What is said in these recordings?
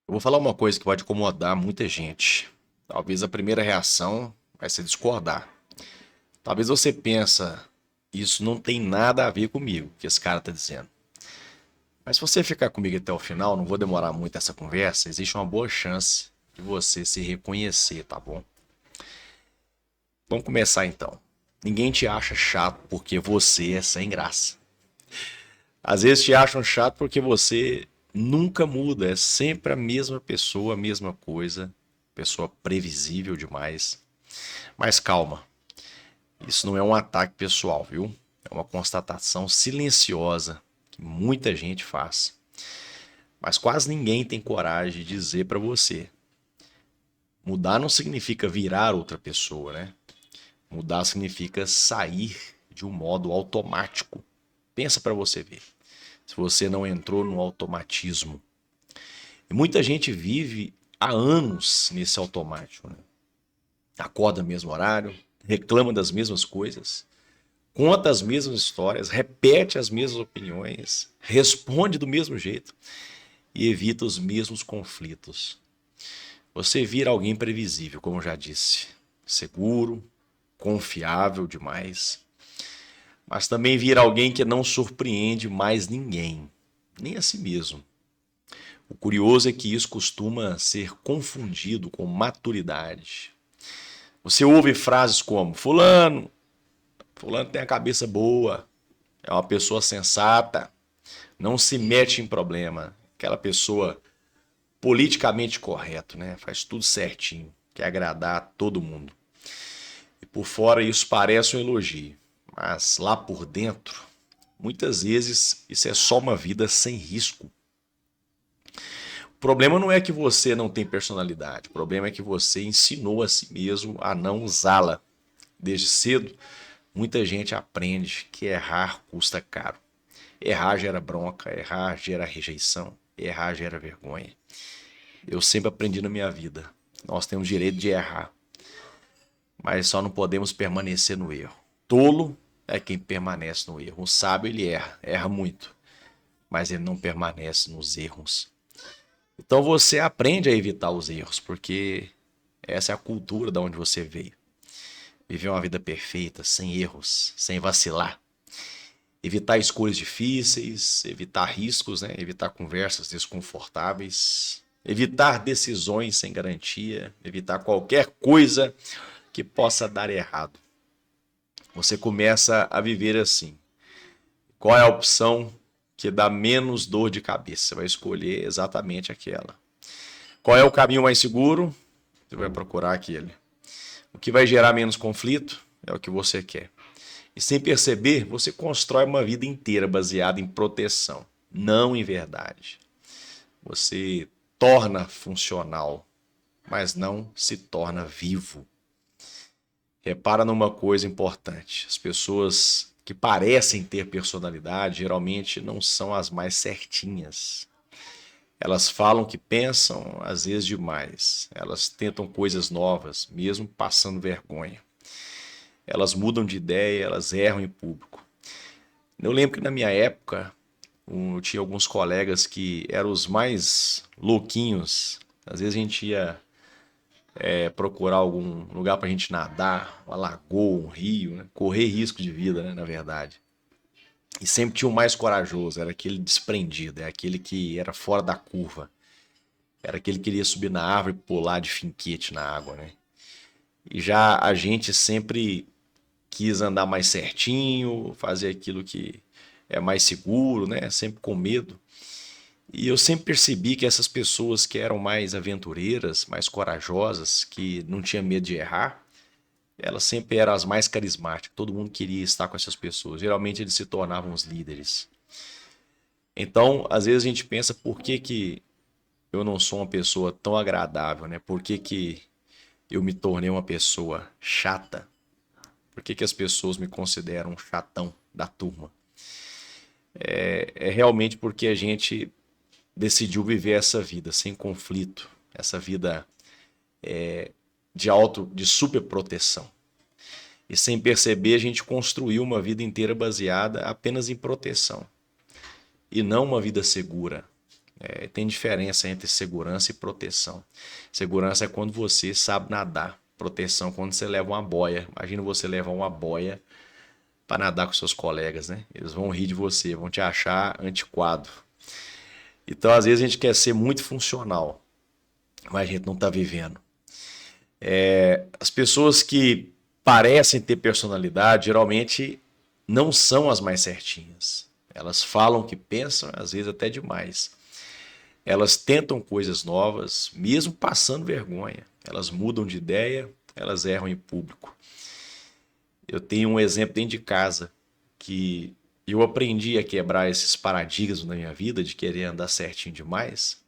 Eu vou falar uma coisa que pode incomodar muita gente. Talvez a primeira reação vai ser discordar. Talvez você pensa, isso não tem nada a ver comigo, que esse cara tá dizendo. Mas se você ficar comigo até o final, não vou demorar muito essa conversa, existe uma boa chance de você se reconhecer, tá bom? Vamos começar então. Ninguém te acha chato porque você é sem graça. Às vezes te acham chato porque você nunca muda, é sempre a mesma pessoa, a mesma coisa, pessoa previsível demais. Mas calma, isso não é um ataque pessoal, viu? É uma constatação silenciosa que muita gente faz. Mas quase ninguém tem coragem de dizer pra você. Mudar não significa virar outra pessoa, né? Mudar significa sair de um modo automático. Pensa pra você ver. Se você não entrou no automatismo. E muita gente vive há anos nesse automático, né? Acorda no mesmo horário, reclama das mesmas coisas, conta as mesmas histórias, repete as mesmas opiniões, responde do mesmo jeito e evita os mesmos conflitos. Você vira alguém previsível, como eu já disse, seguro, confiável demais, mas também vira alguém que não surpreende mais ninguém, nem a si mesmo. O curioso é que isso costuma ser confundido com maturidade. Você ouve frases como: Fulano tem a cabeça boa, é uma pessoa sensata, não se mete em problema. Aquela pessoa politicamente correto, né? Faz tudo certinho, quer agradar a todo mundo. E por fora isso parece um elogio, mas lá por dentro, muitas vezes isso é só uma vida sem risco. O problema não é que você não tem personalidade, o problema é que você ensinou a si mesmo a não usá-la. Desde cedo, muita gente aprende que errar custa caro. Errar gera bronca, errar gera rejeição, errar gera vergonha. Eu sempre aprendi na minha vida. Nós temos direito de errar, mas só não podemos permanecer no erro. Tolo é quem permanece no erro. O sábio ele erra, erra muito, mas ele não permanece nos erros. Então você aprende a evitar os erros, porque essa é a cultura da onde você veio. Viver uma vida perfeita, sem erros, sem vacilar. Evitar escolhas difíceis, evitar riscos, né? Evitar conversas desconfortáveis, evitar decisões sem garantia, evitar qualquer coisa que possa dar errado. Você começa a viver assim. Qual é a opção que dá menos dor de cabeça? Você vai escolher exatamente aquela. Qual é o caminho mais seguro? Você vai procurar aquele. O que vai gerar menos conflito é o que você quer. E sem perceber, você constrói uma vida inteira baseada em proteção, não em verdade. Você torna funcional, mas não se torna vivo. Repara numa coisa importante: as pessoas que parecem ter personalidade geralmente não são as mais certinhas. Elas falam o que pensam, às vezes demais. Elas tentam coisas novas, mesmo passando vergonha. Elas mudam de ideia, elas erram em público. Eu lembro que na minha época, eu tinha alguns colegas que eram os mais louquinhos. Às vezes a gente ia procurar algum lugar pra gente nadar, uma lagoa, um rio, né? Correr risco de vida, né, na verdade. E sempre tinha o mais corajoso, era aquele desprendido, é aquele que era fora da curva. Era aquele que queria subir na árvore e pular de finquete na água, né? E já a gente sempre quis andar mais certinho, fazer aquilo que é mais seguro, né? Sempre com medo. E eu sempre percebi que essas pessoas que eram mais aventureiras, mais corajosas, que não tinham medo de errar, elas sempre eram as mais carismáticas. Todo mundo queria estar com essas pessoas. Geralmente eles se tornavam os líderes. Então, às vezes a gente pensa por que que eu não sou uma pessoa tão agradável, né? Por que que eu me tornei uma pessoa chata? Por que que as pessoas me consideram um chatão da turma? É realmente porque a gente decidiu viver essa vida sem conflito, essa vida de super proteção. E sem perceber, a gente construiu uma vida inteira baseada apenas em proteção e não uma vida segura, Tem diferença entre segurança e proteção. Segurança é quando você sabe nadar. Proteção é quando você leva uma boia. Imagina você levar uma boia para nadar com seus colegas, né? Eles vão rir de você, vão te achar antiquado. Então, às vezes, a gente quer ser muito funcional, mas a gente não está vivendo. As pessoas que parecem ter personalidade, geralmente não são as mais certinhas. Elas falam o que pensam, às vezes até demais. Elas tentam coisas novas, mesmo passando vergonha. Elas mudam de ideia, elas erram em público. Eu tenho um exemplo dentro de casa que eu aprendi a quebrar esses paradigmas na minha vida de querer andar certinho demais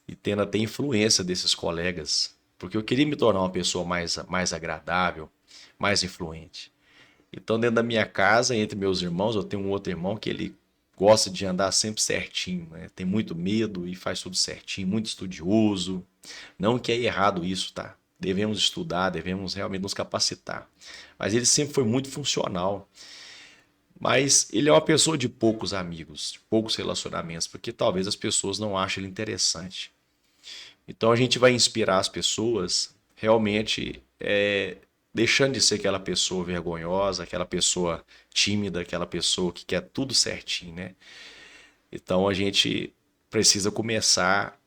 e tendo até influência desses colegas, porque eu queria me tornar uma pessoa mais agradável, mais influente. Então, dentro da minha casa, entre meus irmãos, eu tenho um outro irmão que ele gosta de andar sempre certinho, né? Tem muito medo e faz tudo certinho, muito estudioso. Não que é errado isso, tá? Devemos estudar, devemos realmente nos capacitar. Mas ele sempre foi muito funcional. Mas ele é uma pessoa de poucos amigos, de poucos relacionamentos, porque talvez as pessoas não achem ele interessante. Então a gente vai inspirar as pessoas realmente deixando de ser aquela pessoa vergonhosa, aquela pessoa tímida, aquela pessoa que quer tudo certinho, né? Então a gente precisa começar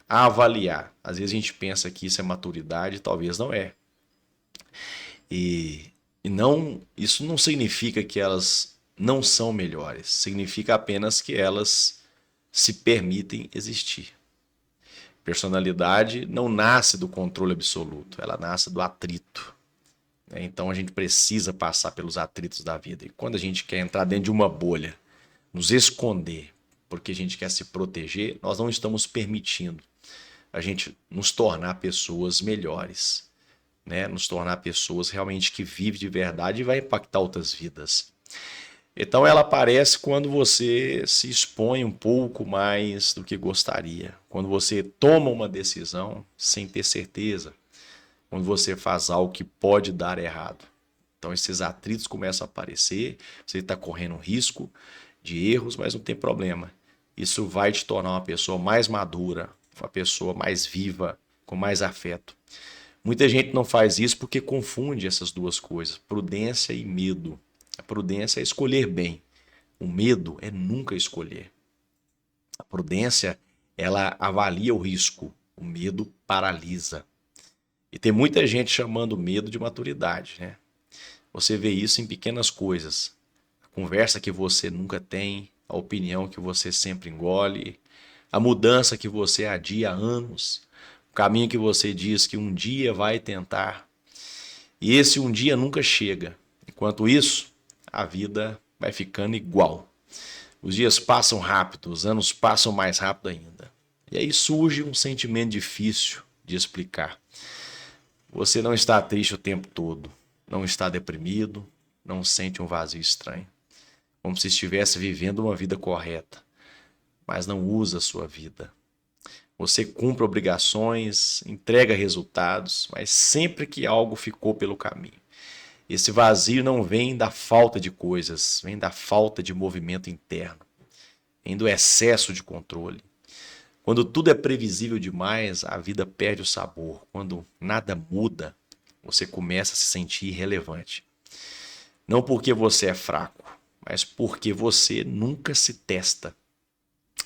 a avaliar. Às vezes a gente pensa que isso é maturidade, talvez não é. E não, isso não significa que elas não são melhores, significa apenas que elas se permitem existir. Personalidade não nasce do controle absoluto, ela nasce do atrito. Então a gente precisa passar pelos atritos da vida. E quando a gente quer entrar dentro de uma bolha, nos esconder, porque a gente quer se proteger, nós não estamos permitindo a gente nos tornar pessoas melhores, né? Nos tornar pessoas realmente que vivem de verdade e vai impactar outras vidas. Então ela aparece quando você se expõe um pouco mais do que gostaria, quando você toma uma decisão sem ter certeza, quando você faz algo que pode dar errado. Então esses atritos começam a aparecer, você está correndo risco de erros, mas não tem problema. Isso vai te tornar uma pessoa mais madura, uma pessoa mais viva, com mais afeto. Muita gente não faz isso porque confunde essas duas coisas, prudência e medo. A prudência é escolher bem. O medo é nunca escolher. A prudência, ela avalia o risco. O medo paralisa. E tem muita gente chamando medo de maturidade, né? Você vê isso em pequenas coisas. A conversa que você nunca tem, a opinião que você sempre engole, a mudança que você adia há anos, o caminho que você diz que um dia vai tentar. E esse um dia nunca chega. Enquanto isso, a vida vai ficando igual. Os dias passam rápido, os anos passam mais rápido ainda. E aí surge um sentimento difícil de explicar. Você não está triste o tempo todo, não está deprimido, não sente um vazio estranho, como se estivesse vivendo uma vida correta, mas não usa a sua vida. Você cumpre obrigações, entrega resultados, mas sempre que algo ficou pelo caminho. Esse vazio não vem da falta de coisas, vem da falta de movimento interno, vem do excesso de controle. Quando tudo é previsível demais, a vida perde o sabor. Quando nada muda, você começa a se sentir irrelevante. Não porque você é fraco, mas porque você nunca se testa.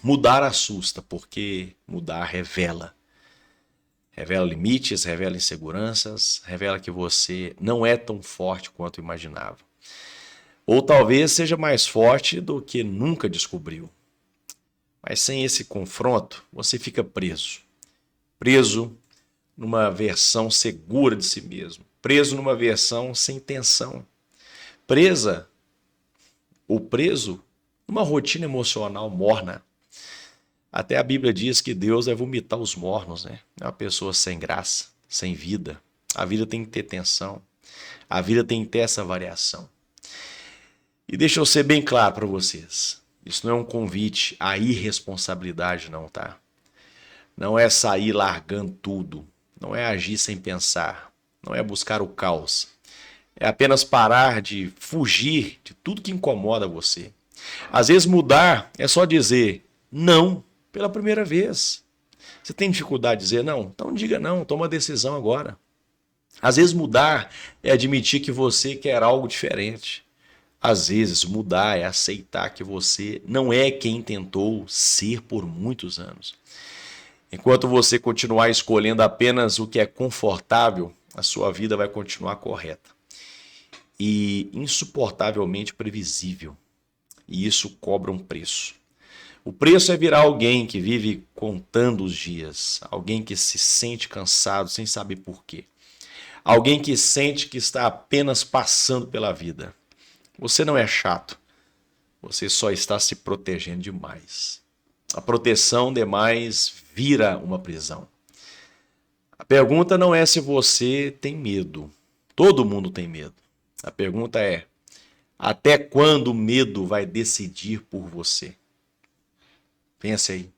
Mudar assusta, porque mudar revela. Revela limites, revela inseguranças, revela que você não é tão forte quanto imaginava. Ou talvez seja mais forte do que nunca descobriu. Mas sem esse confronto, você fica preso. Preso numa versão segura de si mesmo. Preso numa versão sem tensão. Presa ou preso numa rotina emocional morna. Até a Bíblia diz que Deus vai vomitar os mornos, né? É uma pessoa sem graça, sem vida. A vida tem que ter tensão. A vida tem que ter essa variação. E deixa eu ser bem claro para vocês. Isso não é um convite à irresponsabilidade, não, tá? Não é sair largando tudo. Não é agir sem pensar. Não é buscar o caos. É apenas parar de fugir de tudo que incomoda você. Às vezes mudar é só dizer não pela primeira vez. Você tem dificuldade de dizer não? Então diga não, toma a decisão agora. Às vezes mudar é admitir que você quer algo diferente. Às vezes mudar é aceitar que você não é quem tentou ser por muitos anos. Enquanto você continuar escolhendo apenas o que é confortável, a sua vida vai continuar correta e insuportavelmente previsível. E isso cobra um preço. O preço é virar alguém que vive contando os dias, alguém que se sente cansado sem saber por quê, alguém que sente que está apenas passando pela vida. Você não é chato, você só está se protegendo demais. A proteção demais vira uma prisão. A pergunta não é se você tem medo. Todo mundo tem medo. A pergunta é: até quando o medo vai decidir por você? Pense aí.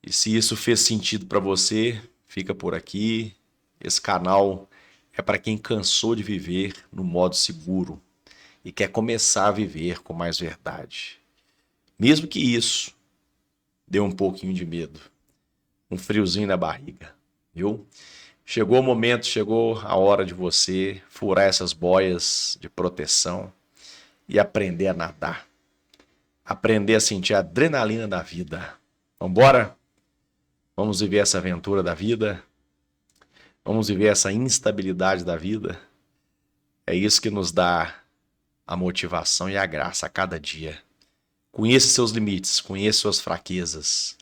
E se isso fez sentido para você, fica por aqui. Esse canal é para quem cansou de viver no modo seguro e quer começar a viver com mais verdade. Mesmo que isso dê um pouquinho de medo, um friozinho na barriga, viu? Chegou o momento, chegou a hora de você furar essas boias de proteção e aprender a nadar. Aprender a sentir a adrenalina da vida. Vambora? Vamos viver essa aventura da vida? Vamos viver essa instabilidade da vida? É isso que nos dá a motivação e a graça a cada dia. Conheça seus limites, conheça suas fraquezas,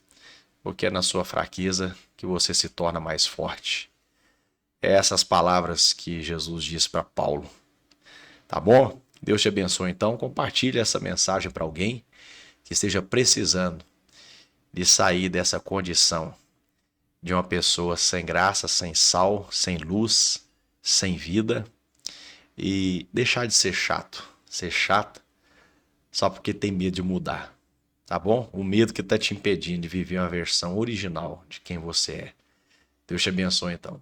porque é na sua fraqueza que você se torna mais forte. É essas palavras que Jesus disse para Paulo. Tá bom? Deus te abençoe então. Compartilhe essa mensagem para alguém que esteja precisando de sair dessa condição de uma pessoa sem graça, sem sal, sem luz, sem vida e deixar de ser chato. Ser chato só porque tem medo de mudar, tá bom? O medo que está te impedindo de viver uma versão original de quem você é. Deus te abençoe então.